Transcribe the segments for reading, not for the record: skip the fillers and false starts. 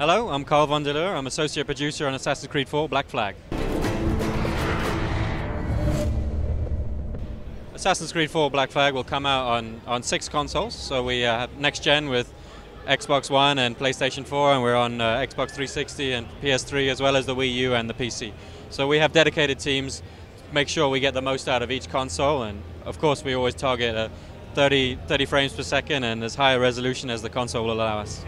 Hello, I'm Karl von der Luhe. I'm associate producer on Assassin's Creed 4 Black Flag. Assassin's Creed 4 Black Flag will come out on 6 consoles. So we have next gen with Xbox One and PlayStation 4, and we're on Xbox 360 and PS3, as well as the Wii U and the PC. So we have dedicated teams to make sure we get the most out of each console, and of course we always target 30 frames per second and as high a resolution as the console will allow us.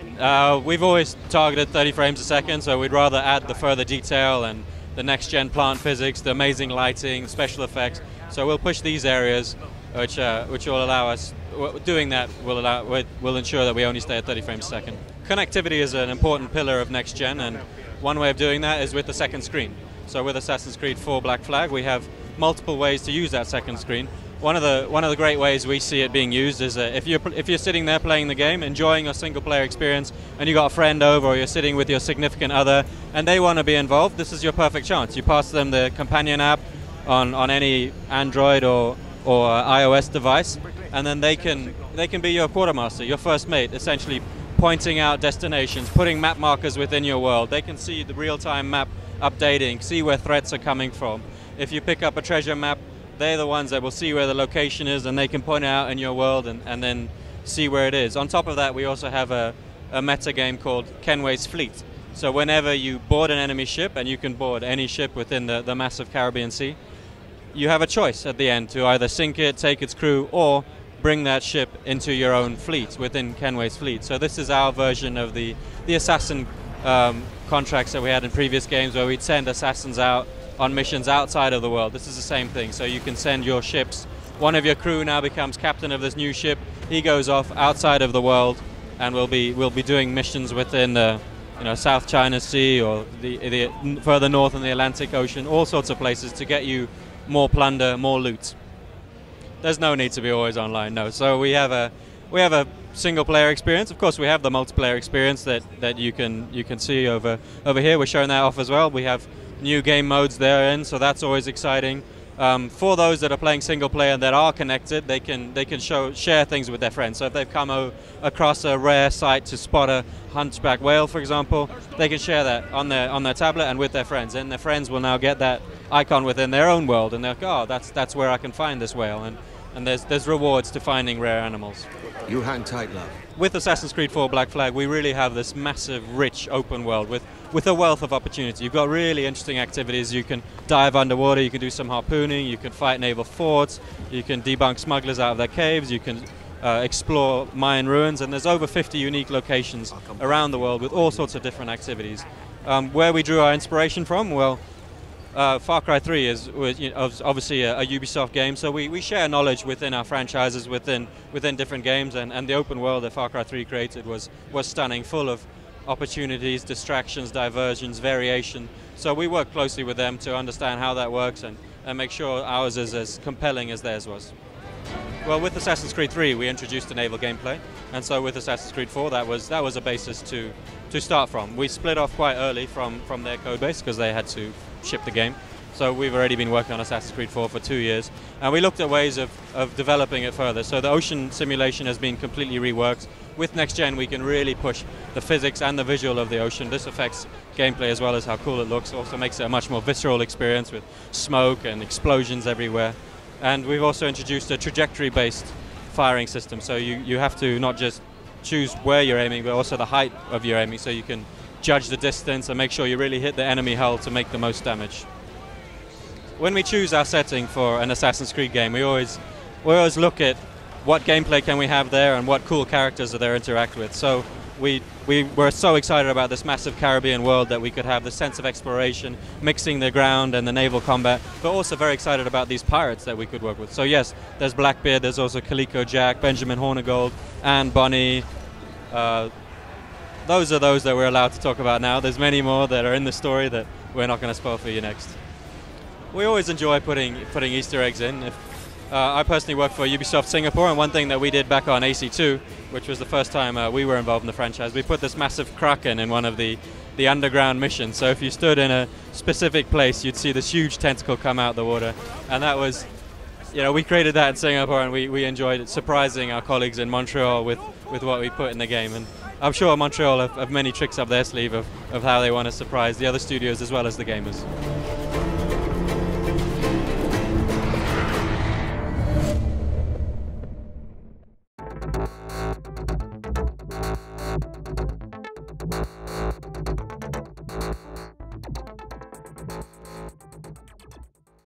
We've always targeted 30 frames a second, so we'd rather add the further detail and the next-gen plant physics, the amazing lighting, special effects. So we'll push these areas, which will allow us. Doing that will ensure that we only stay at 30 frames a second. Connectivity is an important pillar of next-gen, and one way of doing that is with the second screen. So with Assassin's Creed 4 Black Flag, we have multiple ways to use that second screen. One of the great ways we see it being used is if you're sitting there playing the game, enjoying your single-player experience, and you got a friend over, or you're sitting with your significant other, and they want to be involved, this is your perfect chance. You pass them the companion app on any Android or iOS device, and then they can be your quartermaster, your first mate, essentially pointing out destinations, putting map markers within your world. They can see the real-time map updating, see where threats are coming from. If you pick up a treasure map, they're the ones that will see where the location is, and they can point it out in your world and then see where it is. On top of that, we also have a meta game called Kenway's Fleet. So whenever you board an enemy ship, and you can board any ship within the massive Caribbean Sea, you have a choice at the end to either sink it, take its crew, or bring that ship into your own fleet within Kenway's Fleet. So this is our version of the assassin contracts that we had in previous games, where we'd send assassins out on missions outside of the world. This is the same thing. So you can send your ships. One of your crew now becomes captain of this new ship. He goes off outside of the world, and we'll be doing missions within the South China Sea, or the further north in the Atlantic Ocean, all sorts of places to get you more plunder, more loot. There's no need to be always online, no. So we have a single player experience. Of course, we have the multiplayer experience that you can see over here. We're showing that off as well. We have new game modes therein, so that's always exciting. For those that are playing single player that are connected, they can share things with their friends. So if they've come across a rare site to spot a hunchback whale, for example, they can share that on their tablet and with their friends, and their friends will now get that icon within their own world, and they're like, oh, that's where I can find this whale, and there's rewards to finding rare animals. You hang tight, love. With Assassin's Creed 4 Black Flag, we really have this massive, rich, open world with a wealth of opportunity. You've got really interesting activities. You can dive underwater, you can do some harpooning, you can fight naval forts, you can debunk smugglers out of their caves, you can explore Mayan ruins, and there's over 50 unique locations around the world with all sorts of different activities. Where we drew our inspiration from, well, Far Cry 3 is obviously a Ubisoft game, so we share knowledge within our franchises, within different games, and the open world that Far Cry 3 created was stunning, full of opportunities, distractions, diversions, variation. So we work closely with them to understand how that works and make sure ours is as compelling as theirs was. Well, with Assassin's Creed 3 we introduced the naval gameplay, and so with Assassin's Creed 4 that was a basis to start from. We split off quite early from their code base because they had to ship the game. So we've already been working on Assassin's Creed 4 for 2 years, and we looked at ways of developing it further. So the ocean simulation has been completely reworked. With next gen we can really push the physics and the visual of the ocean. This affects gameplay as well as how cool it looks. Also makes it a much more visceral experience with smoke and explosions everywhere. And we've also introduced a trajectory-based firing system. So you have to not just choose where you're aiming, but also the height of your aiming, so you can judge the distance and make sure you really hit the enemy hull to make the most damage. When we choose our setting for an Assassin's Creed game, we always look at what gameplay can we have there and what cool characters are there to interact with. So we were so excited about this massive Caribbean world that we could have the sense of exploration, mixing the ground and the naval combat, but also very excited about these pirates that we could work with. So yes, there's Blackbeard, there's also Calico Jack, Benjamin Hornigold, and Bonnie. Those are those that we're allowed to talk about now. There's many more that are in the story that we're not going to spoil for you next. We always enjoy putting Easter eggs in. I personally work for Ubisoft Singapore, and one thing that we did back on AC2, which was the first time we were involved in the franchise, we put this massive kraken in one of the underground missions. So if you stood in a specific place, you'd see this huge tentacle come out of the water, and that was, we created that in Singapore, and we enjoyed it, surprising our colleagues in Montreal with what we put in the game. And I'm sure Montreal have many tricks up their sleeve of how they want to surprise the other studios as well as the gamers.